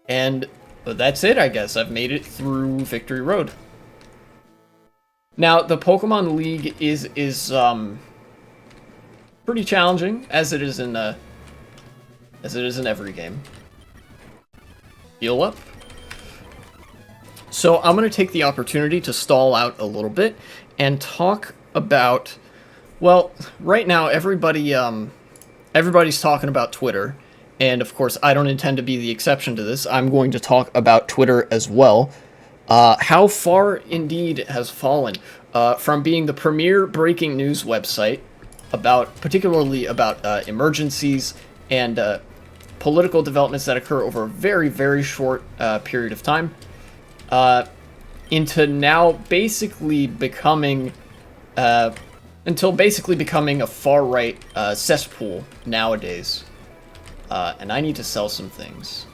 And that's it, I guess. I've made it through Victory Road. Now, the Pokemon League is pretty challenging, as it is in every game. Heal up. So I'm going to take the opportunity to stall out a little bit and talk about, well, right now everybody's talking about Twitter, and of course I don't intend to be the exception to this. I'm going to talk about Twitter as well. How far indeed it has fallen from being the premier breaking news website particularly about emergencies and political developments that occur over a very, very short period of time, into now basically becoming a far-right cesspool nowadays. And I need to sell some things.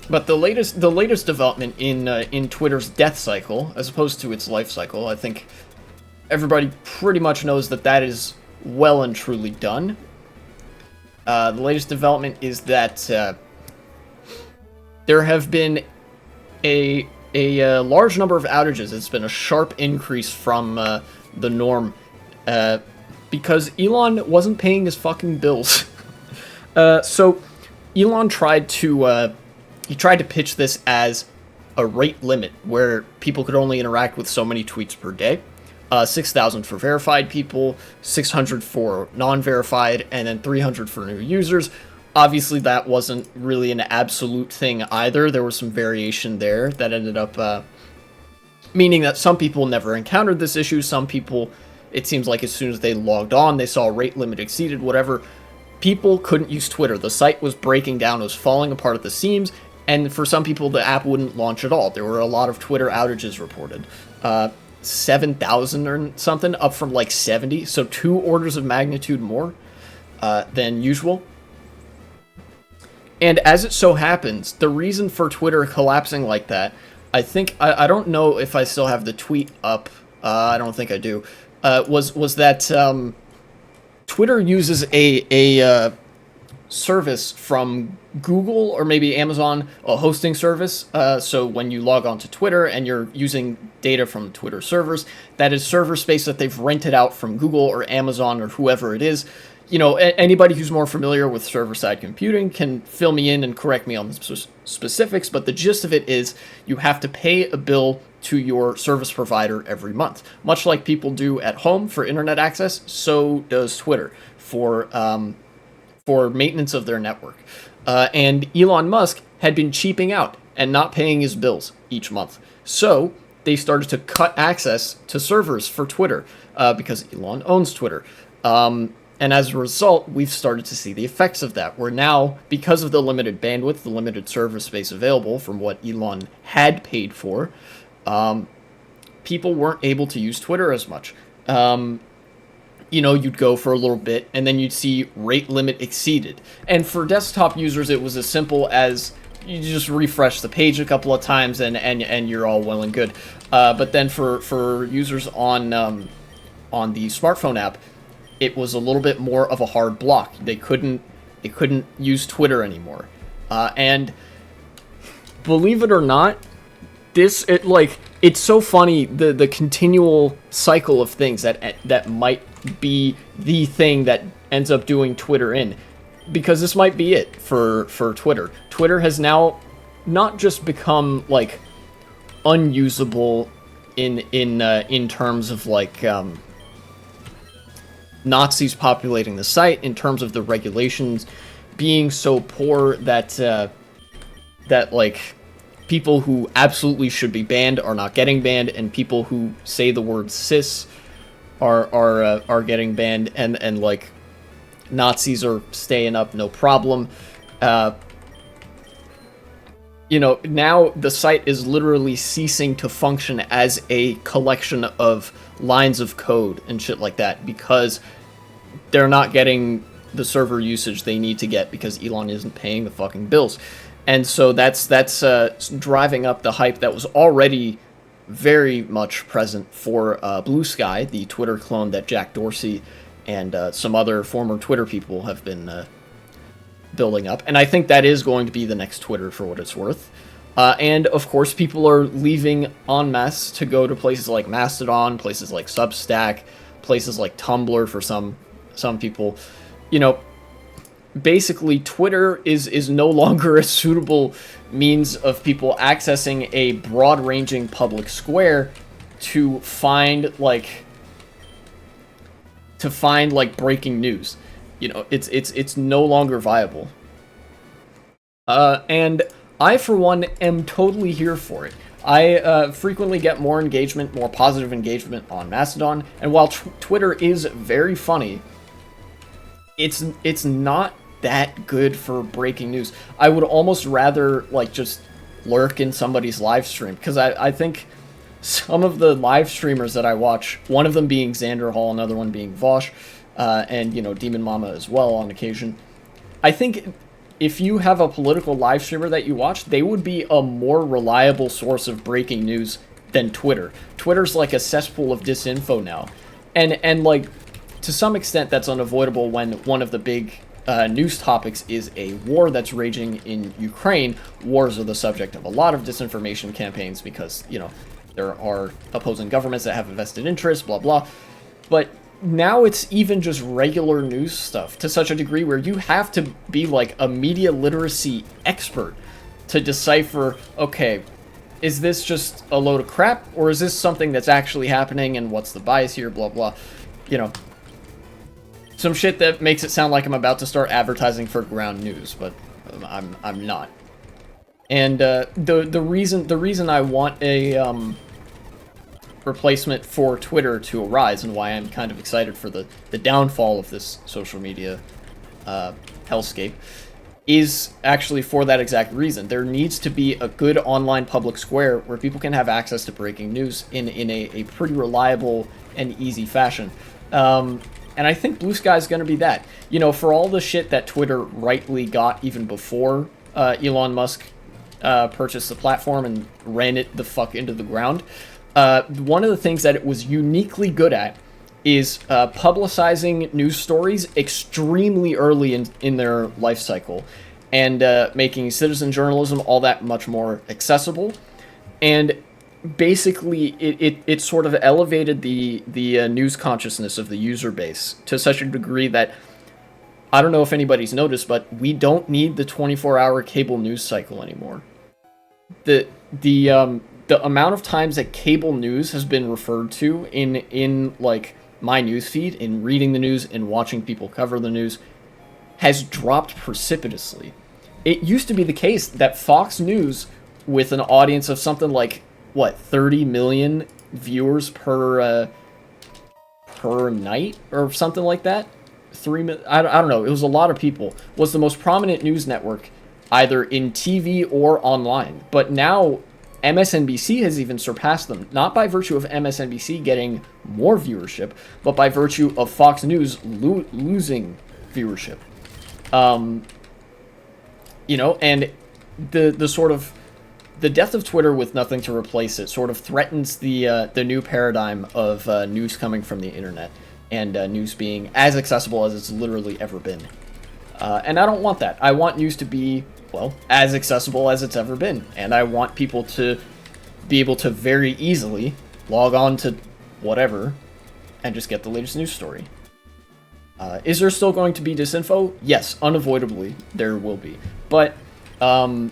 But the latest development in Twitter's death cycle, as opposed to its life cycle, I think everybody pretty much knows that is well and truly done. The latest development is that there have been a large number of outages. It's been a sharp increase from the norm because Elon wasn't paying his fucking bills. So Elon tried to pitch this as a rate limit where people could only interact with so many tweets per day. 6,000 for verified people, 600 for non-verified, and then 300 for new users. Obviously, that wasn't really an absolute thing either. There was some variation there that ended up meaning that some people never encountered this issue. Some people, it seems like as soon as they logged on, they saw a rate limit exceeded, whatever. People couldn't use Twitter. The site was breaking down, it was falling apart at the seams, and for some people, the app wouldn't launch at all. There were a lot of Twitter outages reported. 7,000 or something, up from like 70, so 2 orders of magnitude more than usual. And as it so happens, the reason for Twitter collapsing like that, I think, I don't know if I still have the tweet up, I don't think I do, was that Twitter uses a service from Google or maybe Amazon, a hosting service. So when you log on to Twitter and you're using data from Twitter servers, that is server space that they've rented out from Google or Amazon or whoever it is. You know, anybody who's more familiar with server-side computing can fill me in and correct me on the specifics, but the gist of it is you have to pay a bill to your service provider every month. Much like people do at home for internet access, so does Twitter for maintenance of their network. And Elon Musk had been cheaping out and not paying his bills each month. So they started to cut access to servers for Twitter because Elon owns Twitter. And as a result, we've started to see the effects of that. Where now, because of the limited bandwidth, the limited server space available from what Elon had paid for, people weren't able to use Twitter as much. You know, you'd go for a little bit, and then you'd see rate limit exceeded. And for desktop users, it was as simple as you just refresh the page a couple of times, and you're all well and good. But then for users on the smartphone app, it was a little bit more of a hard block. They couldn't use Twitter anymore. And believe it or not, it's so funny, the continual cycle of things that might be the thing that ends up doing Twitter in, because this might be it for Twitter. Twitter has now not just become like unusable in terms of like Nazis populating the site, in terms of the regulations being so poor that like people who absolutely should be banned are not getting banned, and people who say the word cis are getting banned, and like Nazis are staying up no problem. You know, now the site is literally ceasing to function as a collection of lines of code and shit like that because they're not getting the server usage they need to get because Elon isn't paying the fucking bills. And so that's driving up the hype that was already very much present for Blue Sky, the Twitter clone that Jack Dorsey and some other former Twitter people have been building up, and I think that is going to be the next Twitter for what it's worth. And of course, people are leaving en masse to go to places like Mastodon, places like Substack, places like Tumblr for some people. You know, basically, Twitter is no longer a suitable means of people accessing a broad-ranging public square to find breaking news. You know, it's no longer viable. And I, for one, am totally here for it. I frequently get more engagement, more positive engagement on Mastodon, and while Twitter is very funny, it's not that good for breaking news. I would almost rather, like, just lurk in somebody's live stream, because I think some of the live streamers that I watch, one of them being Xander Hall, another one being Vosh, and, you know, Demon Mama as well on occasion, I think if you have a political live streamer that you watch, they would be a more reliable source of breaking news than Twitter. Twitter's like a cesspool of disinfo now. And like, to some extent, that's unavoidable when one of the big news topics is a war that's raging in Ukraine. Wars are the subject of a lot of disinformation campaigns because, you know, there are opposing governments that have a vested interest, blah, blah. But now it's even just regular news stuff to such a degree where you have to be like a media literacy expert to decipher, okay, is this just a load of crap, or is this something that's actually happening, and what's the bias here, blah, blah. You know, some shit that makes it sound like I'm about to start advertising for ground news, but I'm not. And the reason I want a replacement for Twitter to arise, and why I'm kind of excited for the downfall of this social media hellscape, is actually for that exact reason. There needs to be a good online public square where people can have access to breaking news in a pretty reliable and easy fashion. And I think Blue Sky is going to be that. You know, for all the shit that Twitter rightly got even before Elon Musk purchased the platform and ran it the fuck into the ground, one of the things that it was uniquely good at is publicizing news stories extremely early in their life cycle, and making citizen journalism all that much more accessible. And basically, it sort of elevated the news consciousness of the user base to such a degree that, I don't know if anybody's noticed, but we don't need the 24-hour cable news cycle anymore. The amount of times that cable news has been referred to in like my newsfeed, in reading the news and watching people cover the news, has dropped precipitously. It used to be the case that Fox News, with an audience of something like, 30 million viewers per night or something like that? I don't know. It was a lot of people. Was the most prominent news network, either in TV or online. But now MSNBC has even surpassed them, not by virtue of MSNBC getting more viewership, but by virtue of Fox News losing viewership. You know, and the sort of the death of Twitter with nothing to replace it sort of threatens the new paradigm of news coming from the internet, and news being as accessible as it's literally ever been. And I don't want that. I want news to be, well, as accessible as it's ever been. And I want people to be able to very easily log on to whatever and just get the latest news story. Is there still going to be disinfo? Yes, unavoidably, there will be. But in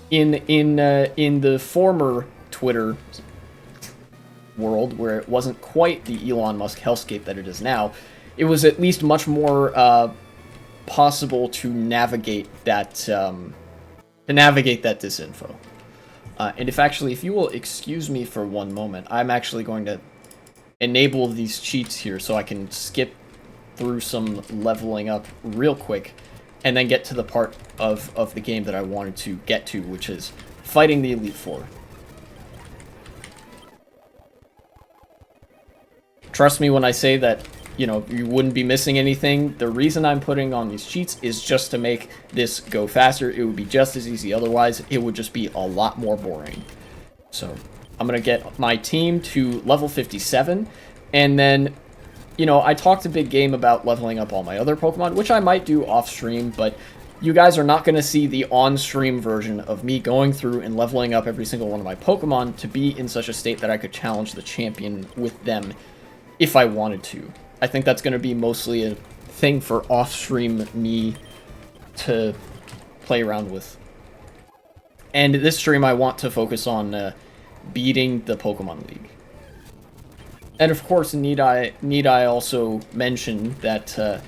the former Twitter world, where it wasn't quite the Elon Musk hellscape that it is now, it was at least much more possible to navigate that disinfo. And if you will excuse me for one moment, I'm actually going to enable these cheats here so I can skip through some leveling up real quick, and then get to the part of the game that I wanted to get to, which is fighting the Elite Four. Trust me when I say that, you know, you wouldn't be missing anything. The reason I'm putting on these cheats is just to make this go faster. It would be just as easy otherwise. It would just be a lot more boring. So I'm going to get my team to level 57, and then you know, I talked a big game about leveling up all my other Pokemon, which I might do off stream, but you guys are not going to see the on-stream version of me going through and leveling up every single one of my Pokemon to be in such a state that I could challenge the champion with them if I wanted to. I think that's going to be mostly a thing for off-stream me to play around with. And this stream I want to focus on beating the Pokemon League. And of course, need I also mention that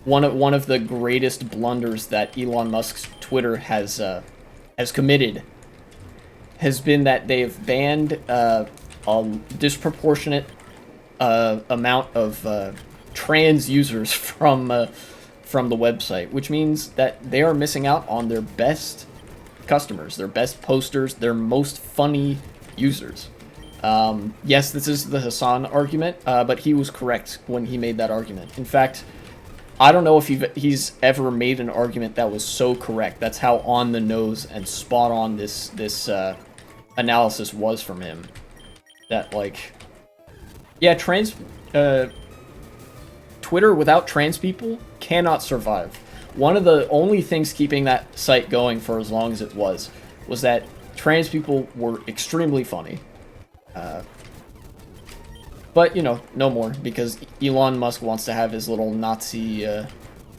one of the greatest blunders that Elon Musk's Twitter has committed has been that they've banned a disproportionate amount of trans users from the website, which means that they are missing out on their best customers, their best posters, their most funny users. Yes, this is the Hassan argument, but he was correct when he made that argument. In fact, I don't know if he's ever made an argument that was so correct. That's how on the nose and spot on this analysis was from him. That, like, yeah, Twitter without trans people cannot survive. One of the only things keeping that site going for as long as it was that trans people were extremely funny. But, you know, no more, because Elon Musk wants to have his little Nazi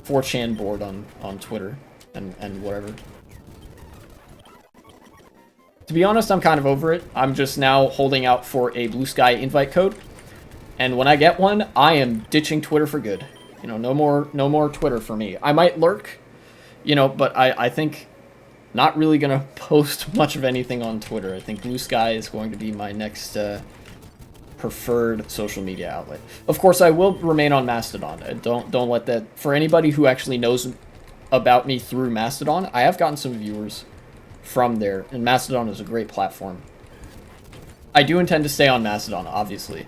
4chan board on Twitter and whatever. To be honest, I'm kind of over it. I'm just now holding out for a Blue Sky invite code, and when I get one, I am ditching Twitter for good. You know, no more Twitter for me. I might lurk, you know, but I think not really gonna post much of anything on Twitter. I think Blue Sky is going to be my next preferred social media outlet. Of course, I will remain on Mastodon. Don't let that. For anybody who actually knows about me through Mastodon, I have gotten some viewers from there, and Mastodon is a great platform. I do intend to stay on Mastodon, obviously,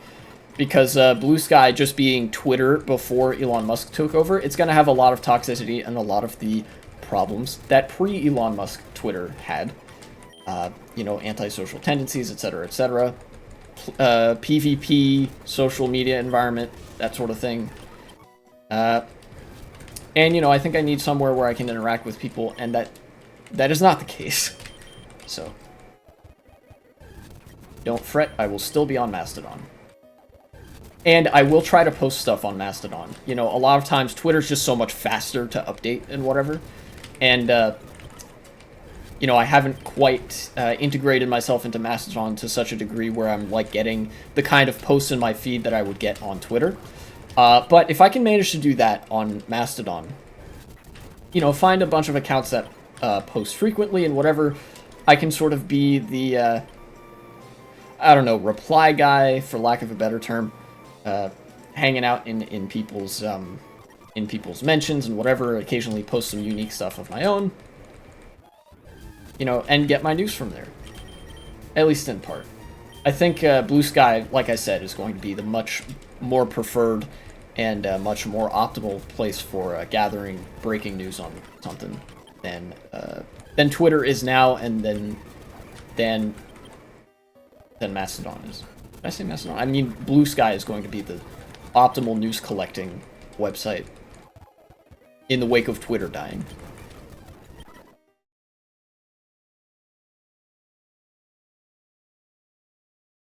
because Blue Sky just being Twitter before Elon Musk took over, it's going to have a lot of toxicity and a lot of the problems that pre-Elon Musk Twitter had. You know, antisocial tendencies, etc., etc. PvP, social media environment, that sort of thing. And, you know, I think I need somewhere where I can interact with people, and that is not the case. So, don't fret, I will still be on Mastodon. And I will try to post stuff on Mastodon. You know, a lot of times Twitter's just so much faster to update and whatever. And, you know, I haven't quite integrated myself into Mastodon to such a degree where I'm, like, getting the kind of posts in my feed that I would get on Twitter. But if I can manage to do that on Mastodon, you know, find a bunch of accounts that post frequently and whatever, I can sort of be the, I don't know, reply guy, for lack of a better term, hanging out in people's mentions and whatever, occasionally post some unique stuff of my own. You know, and get my news from there. At least in part. I think Blue Sky, like I said, is going to be the much more preferred and much more optimal place for gathering breaking news on something than Twitter is now, and than Mastodon is. Did I say Mastodon? I mean, Blue Sky is going to be the optimal news collecting website in the wake of Twitter dying.